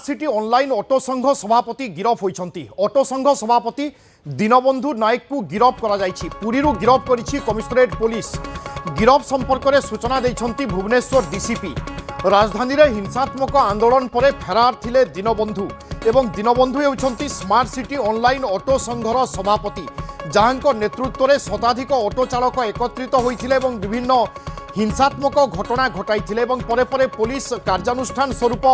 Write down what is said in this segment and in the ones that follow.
City online auto संघ सभापति गिरफ होइछंती। Auto संघ सभापति दीनबंधु नायक को गिरफ करा जायछि। पुरी रु गिरफ करिछि कमिशनरेट पुलिस। गिरफ संपर्क में सूचना देइछंती भुवनेश्वर डीसीपी। राजधानी रे हिंसात्मक आंदोलन पर फेरार थिले दीनबंधु एवं दीनबंधु हेउछंती स्मार्ट सिटी ऑनलाइन ऑटो संघर सभापति, जहांको नेतृत्व में शताधिक ऑटो चालक एकत्रित होइथिले एवं विभिन्न हिंसात्मक घटना घटाई एवं परे परे पुलिस कार्यानुष्ठान स्वरूप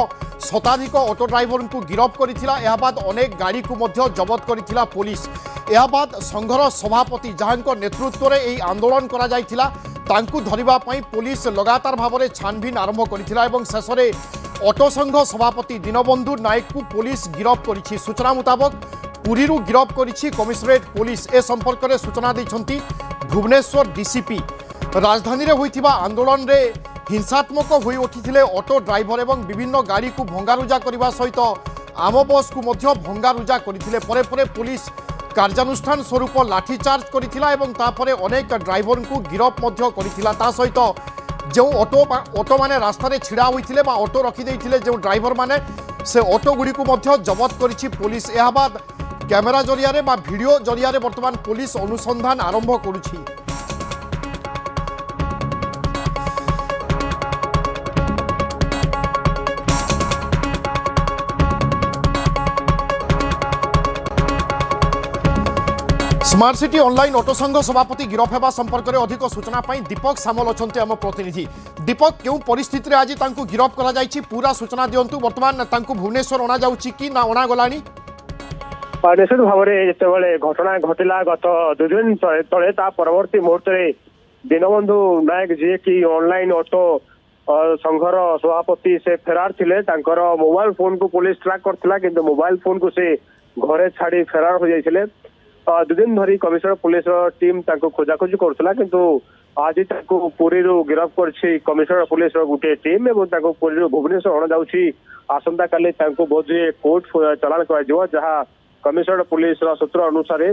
शताधिक ऑटो ड्राइवर को गिरफ करिथिला। एहा बाद अनेक गाड़ी को मध्य जबत करिथिला पुलिस। एहा बाद संघर सभापति जहांको नेतृत्व में यह आंदोलन करा जायथिला तांकु धरिबा पई पुलिस लगातार भाव में छानबीन आरंभ करिथिला एवं शेष में ऑटो संघ सभापति दीनबंधु नायक को पुलिस गिरफ करिछि। सूचना मुताबक पुरी रु गिरफ करिछि कमिशनरेट पुलिस। ए संपर्क में सूचना दैछंती भुवनेश्वर डीसीपी। राजधानी रे होइथिबा आंदोलन रे हिंसात्मक होई उठिथिले ऑटो ड्राइवर एवं विभिन्न गाड़ी को भंगारुजा करबा सहित आम बस को मध्य भंगारुजा करिथिले। परे परे पुलिस कार्यानुष्ठान स्वरूप लाठीचार्ज करिथिला एवं तापरे अनेक ड्राइवर को गिरफ मध्य करिथिला। ता सहित जो ऑटो माने रास्ता रे छिड़ा होइथिले बा ऑटो रखि दैथिले जो ड्राइवर माने से ऑटो गुडी को मध्य जबत करिछि पुलिस। एहा बाद कैमेरा जरिया रे बा वीडियो जरिया रे वर्तमान पुलिस अनुसंधान आरंभ करुछि। स्मार्ट सिटी ऑनलाइन ऑटो संघ सभापति गिरफ होगा संपर्क में अधिक सूचना दीपक सामल अच्छा आम प्रतिनिधि। दीपक, क्यों परिस्थिति रे आज तांकु गिरफ करा जायछि पूरा सूचना दियंतु। वर्तमान तांकु भुवनेश्वर अणा जाउछि कि ना अणा गलानी? निश्चित भाव में जिते घटना घटिला गत 2 दिन तले ता परवर्ती मुहूर्त में दीनबंधु नायक जी की ऑनलाइन ऑटो संघर सभापति से फेरार थिले। तांकर मोबाइल फोन को पुलिस ट्रैक करथिला किंतु मोबाइल फोन को से घरे छाड़ी फेरार हो जाइथिले। 2 दिन धरी कमिशनर पुलिस टीम खोजाखोजी करुला किंतु आज पुरी रु गिरफ करछि कमिशनर पुलिस गोटे टीम एवं पुरी रु भुवनेश्वर अणा जाउछि। आसंता काली बोधे कोर्ट चलाण कर जहाँ कमिशनर पुलिस सूत्र अनुसार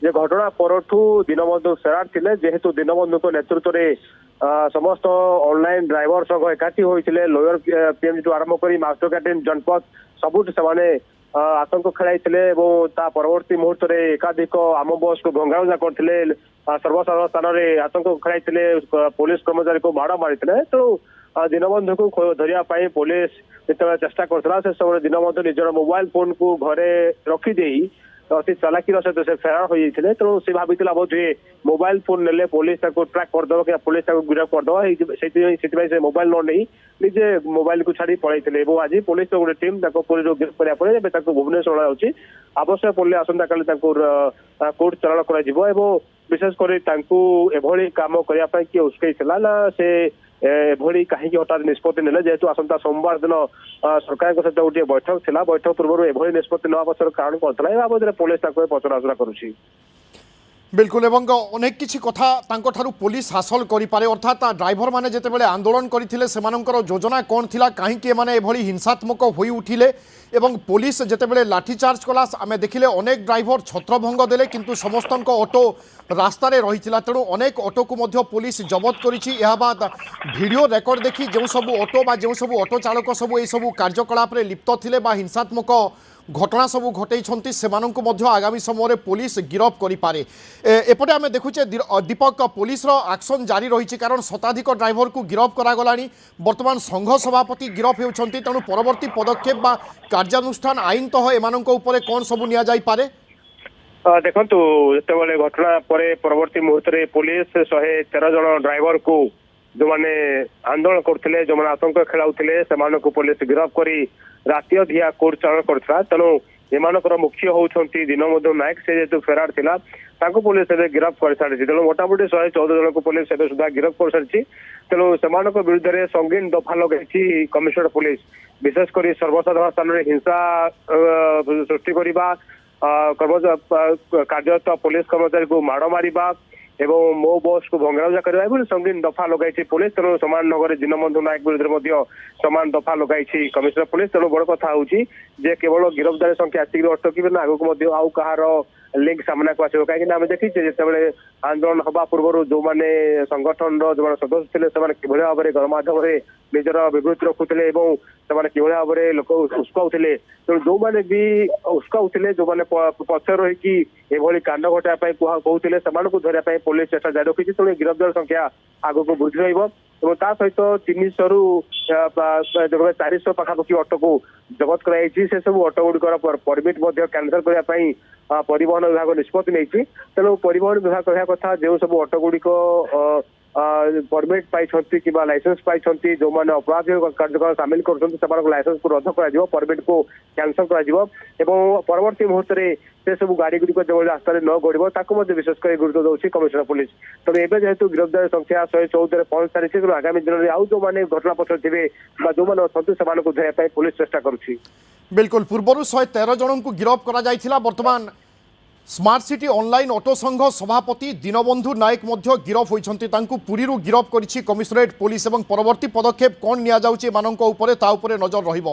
जे घटना परठू दीनबंधु फेरार थिले। जेहेतु दीनबंधु को नेतृत्व में समस्त ऑनलाइन ड्राइवर संघ एकाठी होइथिले। लोयर पीएमजी आरंभ करी मास्टर कैंटीन जनपद सबुठ से आतंक खेलाई परवर्ती मुहूर्त में एकाधिक आम बस को भंगारुजा करते सर्वसाधारण स्थान में आतंक खेलाई पुलिस कर्मचारी को माड़ मारी। तो दीनबंधु को धरिया पुलिस जिते चेष्टा करता से समय दीनबंधु निजर मोबाइल फोन को घरे रखिदे अति चालाकीर सहित से फेरार हो जाते। तेणु सी भाई बोधे मोबाइल फोन नेले पुलिस ट्रैक करदे कि पुलिस गिरफ करदे से मोबाइल न नहीं निजे मोबाइल को छाड़ी पलैते। आज पुलिस गोटे टीम पुरी गिरफ कराया भुवनेश्वर अणाऊँगी। आवश्यक पड़े आसंता काली कोर्ट चलाण कर विशेषकर एभली कम करने किए उस्कई ना से एभली कहीं हठात निष्पत्ति नेले। जेहेतु आसंता सोमवार दिन सरकार सहित गोटे बैठक थिला, बैठक पूर्व एभली निष्पत्ति नवा पछर कारण करथला। ए बाबद पुलिस पचराउचरा करुछि। बिल्कुल एवं अनेक किछि कथा तांको ठारू पुलिस हासिल करि पारे। अर्थात ड्राइवर माने जेतेबेले आंदोलन करथिले सेमानंकर योजना कोन थिला, काहेकि एमाने एभली हिंसात्मक होई उठिले एवं पुलिस जेतेबेले लाठीचार्ज कला आमे देखिले अनेक ड्राइवर छत्रभंग देले किंतु समस्तंक ऑटो रास्ता रे रहिथिला। तेणु अनेक ऑटो को मध्य पुलिस जबत करिछि। एहा बाद वीडियो रेकर्ड देखि जो सब ऑटो बा जो सब ऑटो चालक सब ए सब कार्यकलाप रे लिप्त थिले बा हिंसात्मक घटना सबू घटई से आगामी समय पुलिस गिरफ करें। एपटे आम देखुचे दीपक पुलिस एक्शन जारी रही कारण शताधिक ड्राइवर को गिरफ करागला। बर्तमान संघ सभापति गिरफ होती तेणु परवर्ती पदक्षेप बा कार्यानुष्ठान आईन तह एम कौन सबू नि जाए? देखु जिते घटना पर परवर्ती मुहूर्त में पुलिस 113 जन ड्राइवर को जो मैंने आंदोलन करते जो मैंने आतंक खेलाउले से पुलिस गिरफ करी राति अधिया कोर्ट चलाण करता। तेणु एमानकर मुख्य होती दीनबंधु नायक से जेहेतु फेरार थिला पुलिस गिरफ कर सारी। तेणु मोटामोटी 114 जन को पुलिस सुधा गिरफ कर सारी। तेणु से विरुद्ध में संगीन दफा लगे कमिशनर पुलिस विशेषकर सर्वसाधारण स्थान में हिंसा सृष्टि करने कार्यरत पुलिस कर्मचारी को माड़ मारिबा एवं मो बस को भंगारुजा करने संगीन दफा लगाई पुलिस। तेणु समान नगर दीनबंधु नायक विरुद्ध समान दफा लगाई कमिशनर पुलिस। तेणु बड़ कथा हूँ जे केवल गिरफ्तारी संख्या आसिक अटक ना आगक आउ कहार লিঙ্ক সামনাକୁ ଆସିବ କାହିଁକି ନା ଆମେ ଦେଖିଛେ ଯେତେବେଳେ ଆନ୍ଦୋଳନ ହେବା ପୂର୍ବରୁ ଯୋଉମାନେ ସଂଗଠନର ଯୋଉମାନେ ସଦସ୍ୟ ଥିଲେ ସେମାନେ କିଭଳି ଭାବରେ ଗଣମାଧ୍ୟମରେ ନିଜର ବିବୃତ୍ତି ରଖୁଥିଲେ ଏବଂ ସେମାନେ କିଭଳି ଭାବରେ ଲୋକ ଉସ୍କାଉଥିଲେ। ତେଣୁ ଯୋଉମାନେ ବି ଉସ୍କାଉଥିଲେ ଯୋଉମାନେ ପଛରେ ରହିକି ଏଭଳି କାଣ୍ଡ ଘଟାଇବା ପାଇଁ କହୁଥିଲେ ସେମାନଙ୍କୁ ଧରିବା ପାଇଁ ପୋଲିସ ଚେଷ୍ଟା ଜାରି ରଖିଛି। ତେଣୁ ଗିରଫଦାର ସଂଖ୍ୟା ଆଗକୁ ବୃଦ୍ଧି ରହିବ ଏବଂ ତା ସହିତ 300ରୁ 400 ପାଖାପାଖି ଅଟୋକୁ ଜବତ କରାଯାଇଛି। ସେ ସବୁ ଅଟୋ ଗୁଡିକର ପରମିଟ୍ ମଧ୍ୟ କ୍ୟାନସଲ କରିବା ପାଇଁ ପରିବହନ ବିଭାଗ ନିଷ୍ପତ୍ତି ନେଇଛି। ତେଣୁ ପରିବହନ ବିଭାଗ କହିବା କଥା ଯେଉଁ ସବୁ ଅଟୋ ଗୁଡିକ ପରମିଟ୍ ପାଇଛନ୍ତି କିମ୍ବା ଲାଇସେନ୍ସ ପାଇଛନ୍ତି ଯୋଉମାନେ ଅପରାଧିକ କାର୍ଯ୍ୟକ୍ରମ ସାମିଲ କରୁଛନ୍ତି ସେମାନଙ୍କ ଲାଇସେନ୍ସକୁ ରଦ୍ଦ କରାଯିବ, ପରମିଟ୍କୁ କ୍ୟାନସଲ କରାଯିବ ଏବଂ ପରବର୍ତ୍ତୀ ମୁହୂର୍ତ୍ତରେ ସେ ସବୁ ଗାଡି ଗୁଡିକ ଯେଭଳି ରାସ୍ତାରେ ନ ଗଡିବ ତାକୁ ମଧ୍ୟ ବିଶେଷ କରି ଗୁରୁତ୍ୱ ଦେଉଛି କମିଶନର ପୁଲିସ। ତେଣୁ ଏବେ ଯେହେତୁ ଗିରଫଦାର ସଂଖ୍ୟା 114ରେ ପହଞ୍ଚି ସାରିଛି, ତେଣୁ ଆଗାମୀ ଦିନରେ ଆଉ ଯୋଉମାନେ ଘଟଣା ପଛରେ ଥିବେ ବା ଯୋଉମାନେ ଅଛନ୍ତି ସେମାନଙ୍କୁ ଧରିବା ପାଇଁ ପୁଲିସ ଚେଷ୍ଟା କରୁଛି। बिल्कुल पूर्वर 113 जन को गिरफ करा जायथिला। वर्तमान स्मार्ट सिटी ऑनलाइन ऑटो संघ सभापति दीनबंधु नायक मध्य गिरफ होइछंती। तांकु पुरीरू गिरफ करिछि कमिशनरेट पुलिस एवं परवर्ती पदक्षेप कोन निया जाउछि मानक उपरे ता उपरे नजर रहिबो।